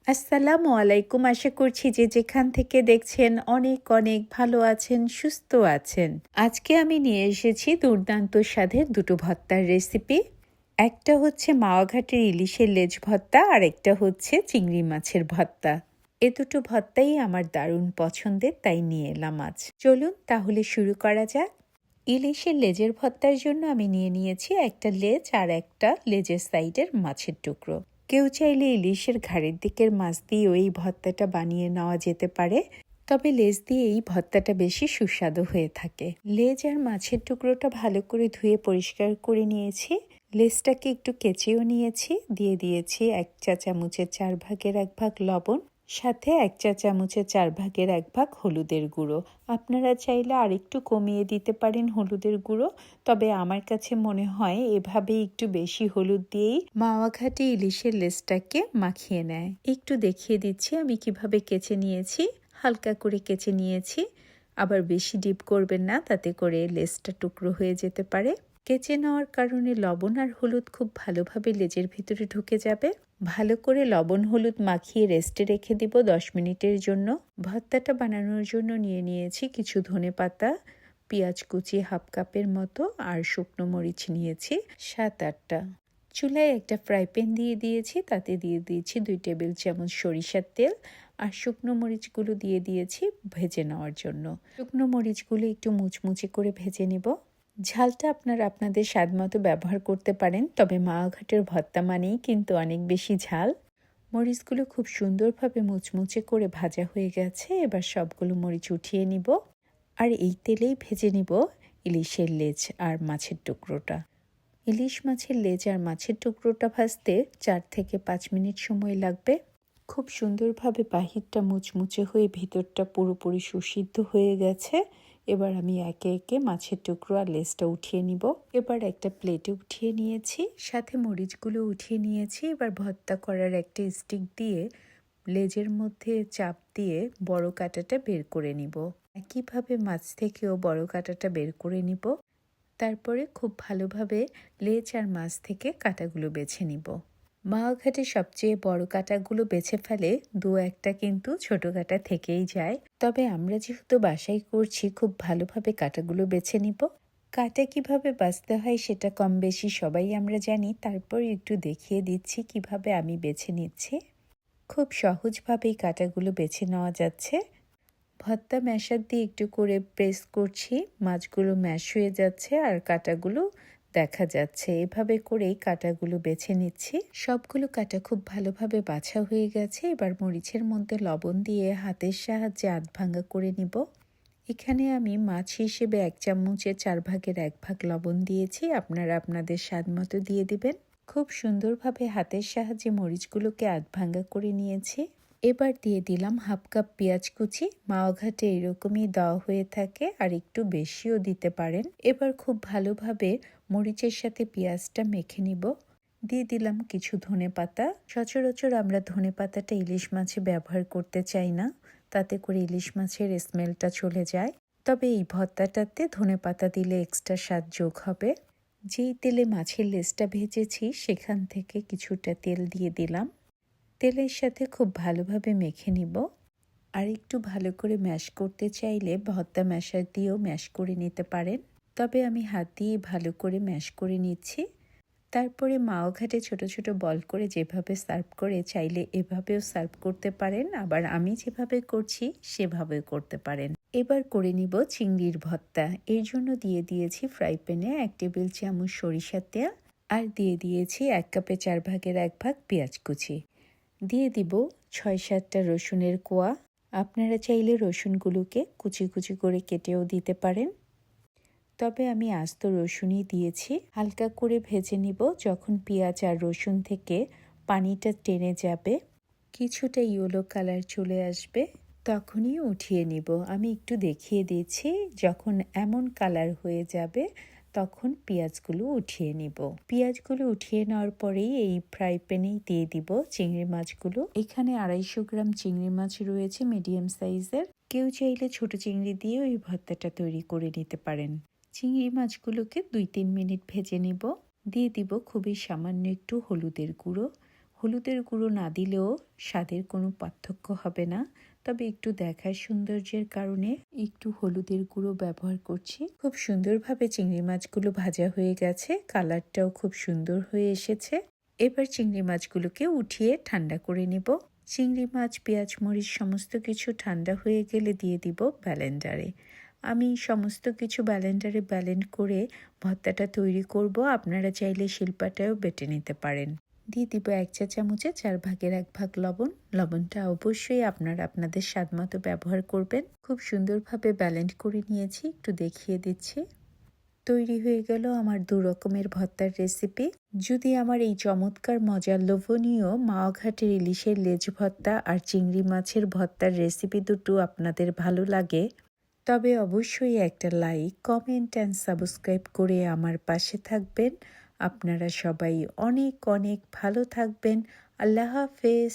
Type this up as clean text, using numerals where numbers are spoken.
আসসালামু আলাইকুম। আশা করছি যে যেখান থেকে দেখছেন অনেক অনেক ভালো আছেন, সুস্থ আছেন। আজকে আমি নিয়ে এসেছি দুর্দান্ত স্বাদের দুটো ভর্তার রেসিপি। একটা হচ্ছে মাওয়া ঘাটের ইলিশের লেজ ভর্তা, আর একটা হচ্ছে চিংড়ি মাছের ভর্তা। এ দুটো ভর্তাই আমার দারুণ পছন্দের, তাই নিয়ে এলাম আজ। চলুন তাহলে শুরু করা যাক। ইলিশের লেজের ভর্তার জন্য আমি নিয়ে নিয়েছি একটা লেজ আর একটা লেজের সাইডের মাছের টুকরো। কেউ চাইলে ইলিশের ঘাড়ের দিকের মাছ দিয়ে এই ভর্তাটা বানিয়ে নেওয়া যেতে পারে, তবে লেজ দিয়ে এই ভর্তাটা বেশি সুস্বাদু হয়ে থাকে। লেজ আর মাছের টুকরোটা ভালো করে ধুয়ে পরিষ্কার করে নিয়েছি। লেজটাকে একটু কেচেও নিয়েছি। দিয়ে দিয়েছি 1 চা চামচের 4 ভাগের 1 ভাগ লবণ, সাথে 1 চা চামচের 4 ভাগের 1 ভাগ হলুদের গুঁড়ো। আপনারা চাইলে আরেকটু কমিয়ে দিতে পারেন হলুদের গুঁড়ো, তবে আমার কাছে মনে হয় এভাবে একটু বেশি হলুদ দিয়েই মাওয়া ঘাটে ইলিশের লেজটাকে মাখিয়ে নেয়। একটু দেখিয়ে দিচ্ছি আমি কিভাবে কেচে নিয়েছি। হালকা করে কেচে নিয়েছি, আবার বেশি ডিপ করবেন না, তাতে করে লেজটা টুকরো হয়ে যেতে পারে। কেচে নেওয়ার কারণে লবণ আর হলুদ খুব ভালোভাবে লেজের ভিতরে ঢুকে যাবে। ভালো করে লবণ হলুদ মাখিয়ে রেস্টে রেখে দিব 10 মিনিটের জন্য। ভর্তাটা বানানোর জন্য নিয়ে নিয়েছি কিছু ধনেপাতা, পেঁয়াজ কুচি হাফ কাপের মতো, আর শুকনো মরিচ নিয়েছি 7-8টা। চুলায় একটা ফ্রাই প্যান দিয়ে দিয়েছি, তাতে দিয়ে দিয়েছি 2 টেবিল চামচ সরিষার তেল, আর শুকনো মরিচগুলো দিয়ে দিয়েছি ভেজে নেওয়ার জন্য। শুকনো মরিচগুলো একটু মুচমুচে করে ভেজে নেব। ঝালটা আপনারা আপনাদের স্বাদ মতো ব্যবহার করতে পারেন, তবে মাওয়া ঘাটের ভর্তা মানেই কিন্তু অনেক বেশি ঝাল। মরিচগুলো খুব সুন্দরভাবে মুচমুচে করে ভাজা হয়ে গেছে। এবার সবগুলো মরিচ উঠিয়ে নিব, আর এই তেলেই ভেজে নিব ইলিশের লেজ আর মাছের টুকরোটা। ইলিশ মাছের লেজ আর মাছের টুকরোটা ভাজতে 4 থেকে 5 মিনিট সময় লাগবে। খুব সুন্দরভাবে বাহিরটা মুচমুচে হয়ে ভিতরটা পুরোপুরি সুসিদ্ধ হয়ে গেছে। এবার আমি একে একে মাছের টুকরো আর লেজটা উঠিয়ে নিব। এবার একটা প্লেটে উঠিয়ে নিয়েছি, সাথে মরিচগুলো উঠিয়ে নিয়েছি। এবার ভর্তা করার একটা স্টিক দিয়ে লেজের মধ্যে চাপ দিয়ে বড় কাঁটাটা বের করে নিব। একইভাবে মাছ থেকেও বড় কাঁটাটা বের করে নিব। তারপরে খুব ভালোভাবে লেজ আর মাছ থেকে কাঁটাগুলো বেছে নিব। মাওয়া ঘাটে সবচেয়ে বড় কাঁটাগুলো বেছে ফেলে, 2-1টা কিন্তু ছোট কাঁটা থেকেই যায়। তবে আমরা যেহেতু বাসায় করছি, খুব ভালোভাবে কাঁটাগুলো বেছে নিব। কাঁটা কিভাবে বাছতে হয় সেটা কম বেশি সবাই আমরা জানি, তারপর একটু দেখিয়ে দিচ্ছি কিভাবে আমি বেছে নিচ্ছি। খুব সহজভাবেই কাঁটাগুলো বেছে নেওয়া যাচ্ছে। ভর্তা ম্যাশার দিয়ে একটু করে প্রেস করছি, মাছগুলো ম্যাশ হয়ে যাচ্ছে আর কাঁটাগুলো দেখা যাচ্ছে। এভাবে করেই কাঁটাগুলো বেছে নিচ্ছি। সবগুলো কাঁটা খুব ভালোভাবে বাছা হয়ে গেছে। এবার মরিচের মধ্যে লবণ দিয়ে হাতের সাহায্যে আধ ভাঙা করে নিব। এখানে আমি মাছ হিসেবে 1 চামচের 4 ভাগের 1 ভাগ লবণ দিয়েছি, আপনারা আপনাদের স্বাদ মতো দিয়ে দিবেন। খুব সুন্দরভাবে হাতের সাহায্যে মরিচগুলোকে আধ ভাঙা করে নিয়েছি। এবার দিয়ে দিলাম হাফ কাপ পেঁয়াজ কুচি। মাওয়া ঘাটে এরকমই দেওয়া হয়ে থাকে, আর একটু বেশিও দিতে পারেন। এবার খুব ভালোভাবে মরিচের সাথে পেঁয়াজটা মেখে নিব। দিয়ে দিলাম কিছু ধনেপাতা। সচরাচর আমরা ধনেপাতাটা ইলিশ মাছে ব্যবহার করতে চাই না, তাতে করে ইলিশ মাছের স্মেলটা চলে যায়। তবে এই ভর্তাটাতে ধনেপাতা দিলে এক্সট্রা স্বাদ যোগ হবে। যেই তেলে মাছের লেজটা ভেজেছি সেখান থেকে কিছুটা তেল দিয়ে দিলাম। তেলের সাথে খুব ভালোভাবে মেখে নিব। আর একটু ভালো করে ম্যাশ করতে চাইলে ভর্তা ম্যাশার দিয়েও ম্যাশ করে নিতে পারেন, তবে আমি হাত দিয়ে ভালো করে ম্যাশ করে নিচ্ছি। তারপরে মাওয়া ঘাটে ছোট ছোট বল করে যেভাবে সার্ভ করে, চাইলে এভাবেও সার্ভ করতে পারেন, আবার আমি যেভাবে করছি সেভাবেও করতে পারেন। এবার করে নিব চিংড়ির ভর্তা। এর জন্য দিয়ে দিয়েছি ফ্রাই প্যানে 1 টেবিল চামচ সরিষার তেল, আর দিয়ে দিয়েছি 1 কাপে 4 ভাগের 1 ভাগ পেঁয়াজ কুচি। দিয়ে দিব 6-7টা রসুনের কোয়া। আপনারা চাইলে রসুনগুলোকে কুচি কুচি করে কেটেও দিতে পারেন, তবে আমি আস্ত রসুনই দিয়েছি। হালকা করে ভেজে নিব। যখন পেঁয়াজ আর রসুন থেকে পানিটা টেনে যাবে, কিছুটা ইয়েলো কালার চলে আসবে, তখনই উঠিয়ে নিব। আমি একটু দেখিয়ে দিচ্ছি। যখন এমন কালার হয়ে যাবে তখন পেঁয়াজগুলো উঠিয়ে নিব। পেঁয়াজগুলো উঠিয়ে নেওয়ার পরেই এই ফ্রাই প্যানেই দিয়ে দিব চিংড়ি মাছগুলো। এখানে 250 গ্রাম চিংড়ি মাছ রয়েছে মিডিয়াম সাইজের। কেউ চাইলে ছোট চিংড়ি দিয়েও এই ভর্তাটা তৈরি করে নিতে পারেন। চিংড়ি মাছগুলোকে 2-3 মিনিট ভেজে নিব। দিয়ে দিব খুবই সামান্য একটু হলুদের গুঁড়ো। হলুদের গুঁড়ো না দিলেও স্বাদের কোনো পার্থক্য হবে না, তবে একটু দেখার সৌন্দর্যের কারণে একটু হলুদের গুঁড়ো ব্যবহার করছি। খুব সুন্দরভাবে চিংড়ি মাছগুলো ভাজা হয়ে গেছে, কালারটাও খুব সুন্দর হয়ে এসেছে। এবার চিংড়ি মাছগুলোকে উঠিয়ে ঠান্ডা করে নেব। চিংড়ি মাছ, পেঁয়াজ, মরিচ সমস্ত কিছু ঠান্ডা হয়ে গেলে দিয়ে দিব ব্লেন্ডারে। আমি সমস্ত কিছু ব্লেন্ডারে ব্লেন্ড করে ভর্তাটা তৈরি করব। আপনারা চাইলে শিলপাটায়ও বেটে নিতে পারেন। দিয়ে দিব 1 চা চামচে 4 ভাগের 1 ভাগ লবণ। লবণটা অবশ্যই আপনারা আপনাদের স্বাদ মতো ব্যবহার করবেন। খুব সুন্দরভাবে ব্লেন্ড করে নিয়েছি, একটু দেখিয়ে দিচ্ছি। তৈরি হয়ে গেল আমার 2 রকমের ভর্তার রেসিপি। যদি আমার এই চমৎকার মজার লোভনীয় মাওয়া ঘাটের ইলিশের লেজ ভর্তা আর চিংড়ি মাছের ভর্তার রেসিপি দুটো আপনাদের ভালো লাগে, তবে অবশ্যই একটা লাইক, কমেন্ট অ্যান্ড সাবস্ক্রাইব করে আমার পাশে থাকবেন। আপনারা সবাই অনেক অনেক ভালো থাকবেন। আল্লাহ হাফেজ।